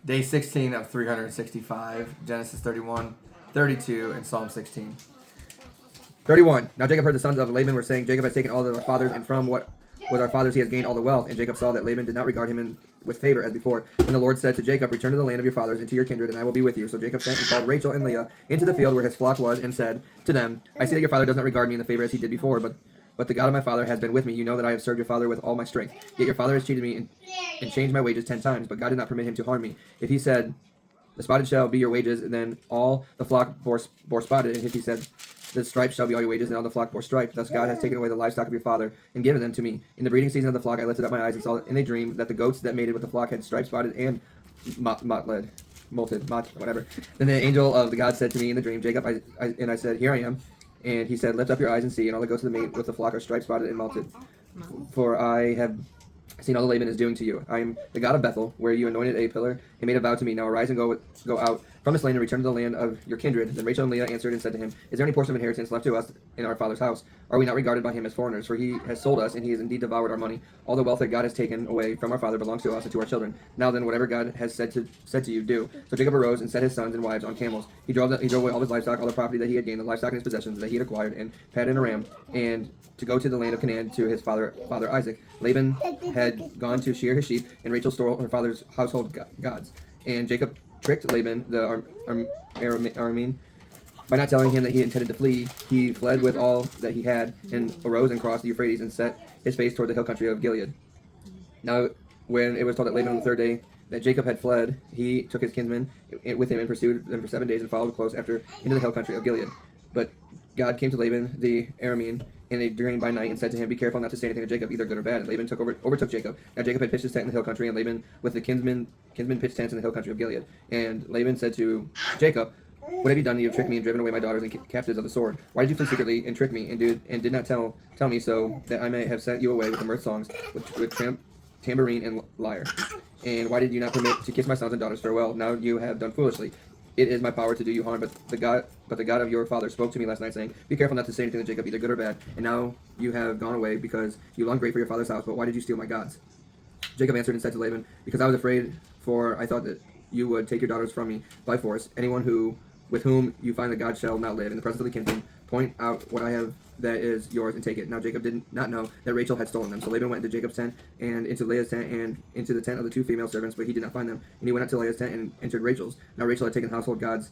Day 16 of 365, Genesis 31, 32, and Psalm 16. 31. Now Jacob heard the sons of Laban were saying, Jacob has taken all of our fathers, and from what with our fathers he has gained all the wealth. And Jacob saw that Laban did not regard him with favor as before. And the Lord said to Jacob, return to the land of your fathers and to your kindred, and I will be with you. So Jacob sent and called Rachel and Leah into the field where his flock was, and said to them, I see that your father does not regard me in the favor as he did before, but the God of my father has been with me. You know that I have served your father with all my strength. Yet your father has cheated me and changed my wages 10 times, but God did not permit him to harm me. If he said, the spotted shall be your wages, and then all the flock bore spotted, and if he said, the striped shall be all your wages, and all the flock bore striped. Thus God has taken away the livestock of your father, and given them to me. In the breeding season of the flock I lifted up my eyes and saw in a dream that the goats that mated with the flock had striped, spotted, and molted, whatever. Then the angel of the God said to me in the dream, Jacob, I said, here I am. And he said, lift up your eyes and see, and all the goats of the mate with the flock are striped, spotted, and molted. For I have seen all the Laban is doing to you. I am the God of Bethel, where you anointed a pillar and made a vow to me. Now arise and go out from this land and return to the land of your kindred. Then Rachel and Leah answered and said to him, is there any portion of inheritance left to us in our father's house? Are we not regarded by him as foreigners? For he has sold us, and he has indeed devoured our money. All the wealth that God has taken away from our father belongs to us and to our children. Now then, whatever God has said to you, do. So Jacob arose and set his sons and wives on camels. He drove away all his livestock, all the property that he had gained, the livestock and his possessions that he had acquired, and Paddan Aram, and to go to the land of Canaan to his father Isaac. Laban had gone to shear his sheep, and Rachel stole her father's household gods. And Jacob tricked Laban, the Aramean, by not telling him that he intended to flee. He fled with all that he had, and arose and crossed the Euphrates, and set his face toward the hill country of Gilead. Now, when it was told that Laban on the third day that Jacob had fled, he took his kinsmen with him and pursued them for 7 days, and followed close after into the hill country of Gilead. But God came to Laban the Aramean in a dream by night, and said to him, be careful not to say anything to Jacob, either good or bad. And Laban overtook Jacob. Now Jacob had pitched his tent in the hill country, and Laban with the kinsmen pitched tents in the hill country of Gilead. And Laban said to Jacob, what have you done? You have tricked me and driven away my daughters and captives of the sword. Why did you flee secretly and trick me, and did not tell me, so that I may have sent you away with the mirth songs, with tambourine and lyre? And why did you not permit to kiss my sons and daughters farewell? Now you have done foolishly. It is my power to do you harm, but the God of your father spoke to me last night, saying, be careful not to say anything to Jacob, either good or bad. And now you have gone away, because you longed great for your father's house. But why did you steal my gods? Jacob answered and said to Laban, because I was afraid, for I thought that you would take your daughters from me by force. Anyone with whom you find that God shall not live. In the presence of the kinsmen, point out what I have that is yours, and take it. Now Jacob did not know that Rachel had stolen them. So Laban went into Jacob's tent, and into Leah's tent, and into the tent of the 2 female servants, but he did not find them. And he went up to Leah's tent and entered Rachel's. Now Rachel had taken household gods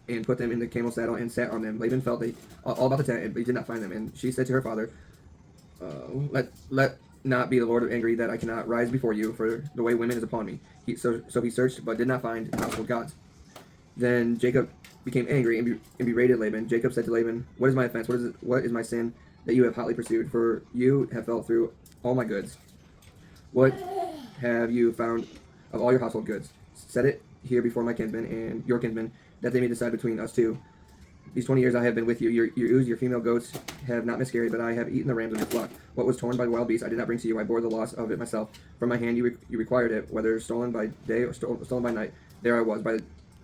and put them in the camel saddle and sat on them. Laban felt all about the tent, but he did not find them. And she said to her father, let not be the Lord angry that I cannot rise before you, for the way women is upon me. So he searched, but did not find household gods. Then Jacob became angry and berated Laban. Jacob said to Laban, what is my offense? What is my sin that you have hotly pursued? For you have fell through all my goods. What have you found of all your household goods? Set it here before my kinsmen and your kinsmen, that they may decide between us two. These 20 years I have been with you. Your ewes, your female goats have not miscarried, but I have eaten the rams of your flock. What was torn by wild beasts I did not bring to you. I bore the loss of it myself. From my hand you required it, whether stolen by day or stolen by night. There I was.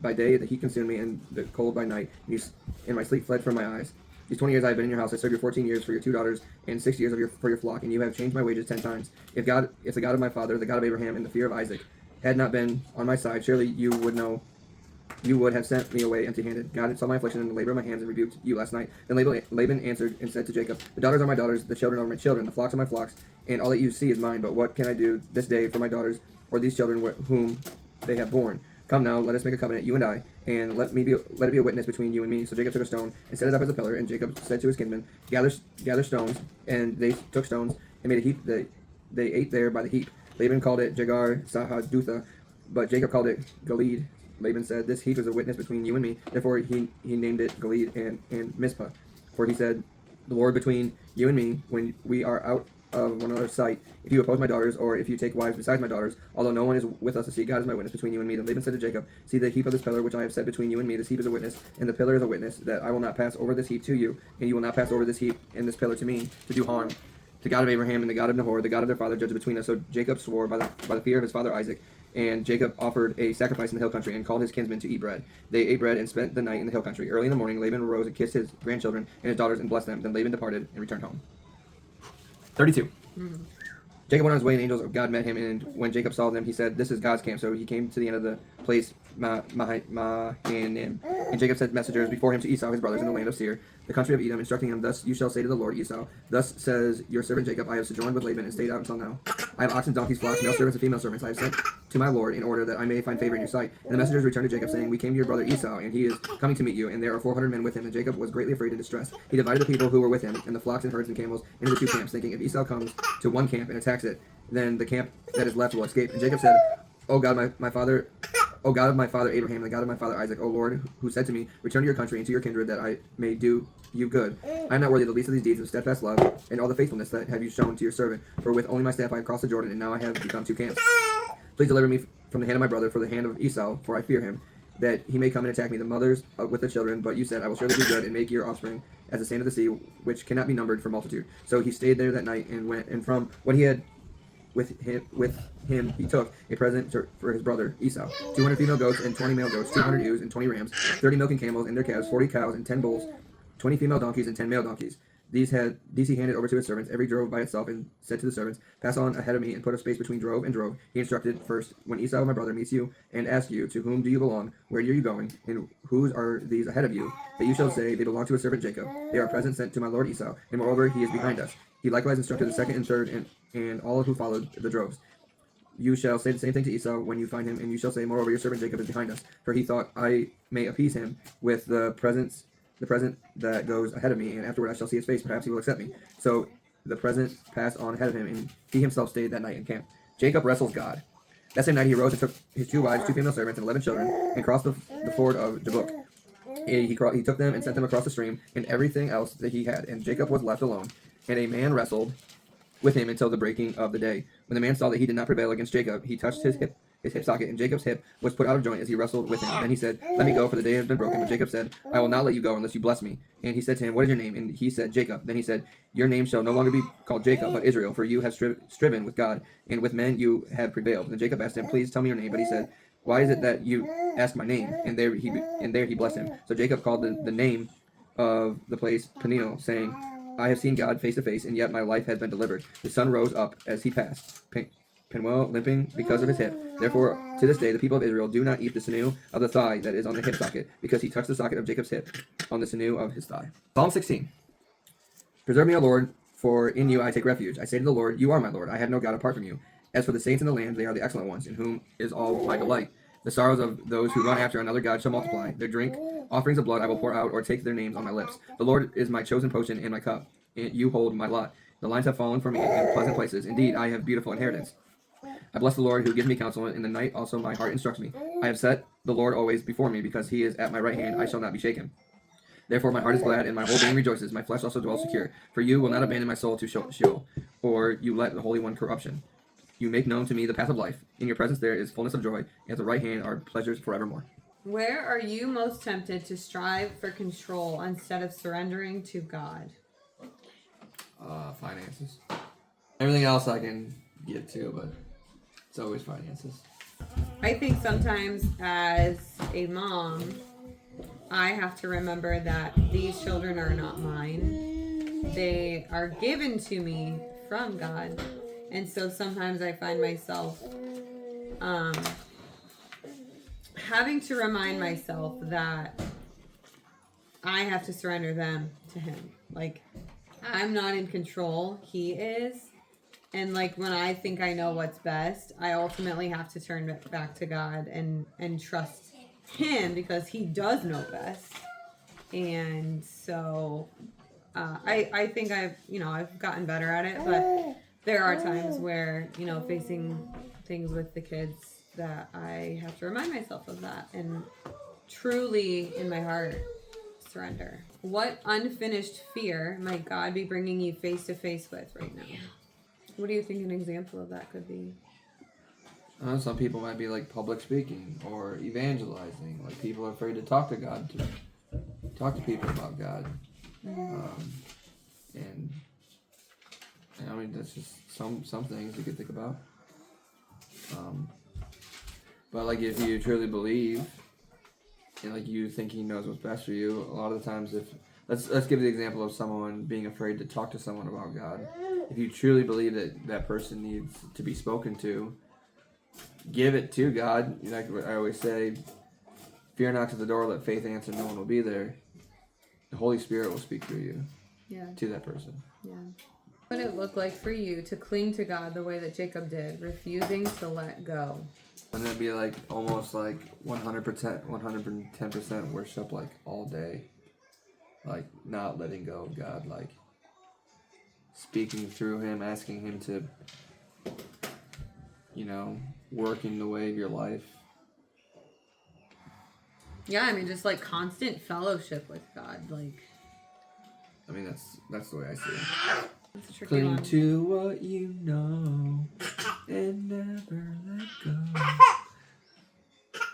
By day the heat consumed me, and the cold by night, and my sleep fled from my eyes. These 20 years I have been in your house. I served you 14 years for your 2 daughters, and 6 years for your flock, and you have changed my wages 10 times. If the God of my father, the God of Abraham, and the fear of Isaac, had not been on my side, surely you would have sent me away empty-handed. God saw my affliction and the labor of my hands, and rebuked you last night. Then Laban answered and said to Jacob, the daughters are my daughters, the children are my children, the flocks are my flocks, and all that you see is mine. But what can I do this day for my daughters, or these children whom they have borne? Come now, let us make a covenant, you and I, and let it be a witness between you and me. So Jacob took a stone and set it up as a pillar, and Jacob said to his kinsmen, gather stones, and they took stones and made a heap. They ate there by the heap. Laban called it Jagar Sahadutha, but Jacob called it Gilead. Laban said, this heap is a witness between you and me. Therefore he named it Gilead and Mizpah. For he said, the Lord between you and me, when we are out of one another's sight, if you oppose my daughters, or if you take wives besides my daughters, although no one is with us to see, God is my witness between you and me. Then Laban said to Jacob, see the heap of this pillar which I have set between you and me. This heap is a witness, and the pillar is a witness, that I will not pass over this heap to you, and you will not pass over this heap and this pillar to me, to do harm. The God of Abraham and the God of Nahor, the God of their father, judged between us. So Jacob swore by the fear of his father Isaac. And Jacob offered a sacrifice in the hill country, and called his kinsmen to eat bread. They ate bread and spent the night in the hill country. Early in the morning Laban arose and kissed his grandchildren and his daughters and blessed them. Then Laban departed and returned home. 32. Jacob went on his way, and angels of God met him. And when Jacob saw them, he said, "This is God's camp." So he came to the end of the place, Mahanaim. And Jacob sent messengers before him to Esau, his brothers, in the land of Seir, the country of Edom, instructing him, "Thus you shall say to the Lord, Esau, thus says your servant Jacob, I have sojourned with Laban and stayed out until now. I have oxen, donkeys, flocks, male servants, and female servants. I have sent to my Lord in order that I may find favor in your sight." And the messengers returned to Jacob, saying, "We came to your brother Esau, and he is coming to meet you, and there are 400 men with him." And Jacob was greatly afraid and distressed. He divided the people who were with him, and the flocks and herds and camels, into the two camps, thinking, "If Esau comes to one camp and attacks it, then the camp that is left will escape." And Jacob said, "O God, my father, O God of my father Abraham, the God of my father Isaac, O Lord, who said to me, return to your country and to your kindred, that I may do you good. I am not worthy of the least of these deeds of steadfast love and all the faithfulness that have you shown to your servant. For with only my staff I have crossed the Jordan, and now I have become two camps. Please deliver me from the hand of my brother, for the hand of Esau, for I fear him, that he may come and attack me, the mothers with the children. But you said, I will surely do good and make your offspring as the sand of the sea, which cannot be numbered for multitude." So he stayed there that night and went, and from what he had with him he took a present for his brother Esau: 200 female goats and 20 male goats, 200 ewes and 20 rams, 30 milking camels and their calves, 40 cows and 10 bulls, 20 female donkeys and 10 male donkeys. These he handed over to his servants, every drove by itself, and said to the servants, "Pass on ahead of me and put a space between drove and drove." He instructed, "First, when Esau my brother meets you and asks you, 'To whom do you belong? Where are you going? And whose are these ahead of you?' that you shall say, 'They belong to his servant Jacob. They are presents sent to my lord Esau, and moreover he is behind us.'" He likewise instructed the second and third and all who followed the droves. "You shall say the same thing to Esau when you find him, and you shall say, 'Moreover, your servant Jacob is behind us, for he thought I may appease him with the present that goes ahead of me, and afterward I shall see his face. Perhaps he will accept me.' So the present passed on ahead of him, and he himself stayed that night in camp. Jacob wrestles God. That same night he arose and took his 2 wives, 2 female servants, and 11 children, and crossed the ford of Jabbok. He took them and sent them across the stream, and everything else that he had. And Jacob was left alone, and a man wrestled with him until the breaking of the day. When the man saw that he did not prevail against Jacob, he touched his hip socket, and Jacob's hip was put out of joint as he wrestled with him. Then he said, "Let me go, for the day has been broken." But Jacob said, "I will not let you go unless you bless me." And he said to him, "What is your name?" And he said, "Jacob." Then he said, "Your name shall no longer be called Jacob, but Israel, for you have striven with God, and with men you have prevailed." Then Jacob asked him, "Please tell me your name." But he said, "Why is it that you ask my name?" And there he blessed him. So Jacob called the name of the place Peniel, saying, "I have seen God face to face, and yet my life has been delivered." The sun rose up as he passed, Penuel limping because of his hip. Therefore, to this day, the people of Israel do not eat the sinew of the thigh that is on the hip socket, because he touched the socket of Jacob's hip on the sinew of his thigh. Psalm 16. Preserve me, O Lord, for in you I take refuge. I say to the Lord, you are my Lord. I have no God apart from you. As for the saints in the land, they are the excellent ones, in whom is all my delight. The sorrows of those who run after another God shall multiply. Their drink, offerings of blood I will pour out, or take their names on my lips. The Lord is my chosen potion and my cup. And you hold my lot. The lines have fallen for me in pleasant places. Indeed, I have beautiful inheritance. I bless the Lord who gives me counsel. In the night also my heart instructs me. I have set the Lord always before me, because he is at my right hand. I shall not be shaken. Therefore my heart is glad, and my whole being rejoices. My flesh also dwells secure. For you will not abandon my soul to Sheol, or you let the Holy One corruption. You make known to me the path of life. In your presence there is fullness of joy, and at the right hand are pleasures forevermore. Where are you most tempted to strive for control instead of surrendering to God? Finances. Everything else I can get to, but it's always finances. I think sometimes as a mom, I have to remember that these children are not mine. They are given to me from God. And so sometimes I find myself having to remind myself that I have to surrender them to him. Like, I'm not in control, he is. And like, when I think I know what's best, I ultimately have to turn it back to God and trust him, because he does know best. And so I think I've gotten better at it, but there are times where, facing things with the kids, that I have to remind myself of that and truly in my heart surrender. What unfinished fear might God be bringing you face to face with right now? What do you think an example of that could be? Some people might be like public speaking or evangelizing. Like, people are afraid to talk to God, to talk to people about God. And I mean, that's just some things you could think about. But like, if you truly believe and like you think he knows what's best for you, a lot of the times, if let's give the example of someone being afraid to talk to someone about God. If you truly believe that that person needs to be spoken to, give it to God. Like I always say, fear knocks at the door, let faith answer, no one will be there. The Holy Spirit will speak through you to that person. Yeah. What would it look like for you to cling to God the way that Jacob did, refusing to let go? And then be like almost like 100%, 110% worship like all day. Like not letting go of God, like speaking through Him, asking Him to, work in the way of your life. Yeah, I mean, just like constant fellowship with God. Like, I mean, that's the way I see it. it's a tricky Cling one. to what you know and never let go.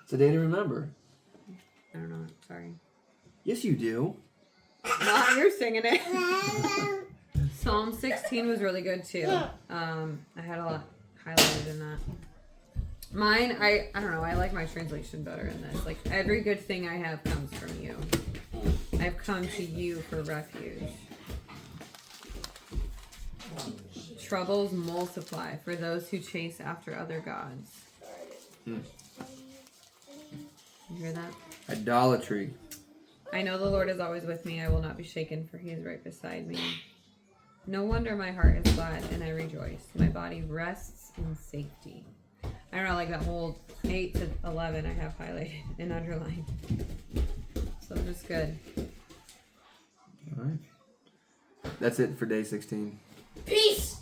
It's a day to remember. I don't know. Sorry. Yes, you do. No, you're singing it. Psalm 16 was really good too. I had a lot highlighted in that. Mine, I don't know. I like my translation better in this. Like, every good thing I have comes from you. I've come to you for refuge. Troubles multiply for those who chase after other gods. You hear that? Idolatry. I know the Lord is always with me. I will not be shaken, for He is right beside me. No wonder my heart is glad and I rejoice. My body rests in safety. I don't know, like that whole 8 to 11 I have highlighted and underlined. So just good. All right. That's it for day 16. Peace.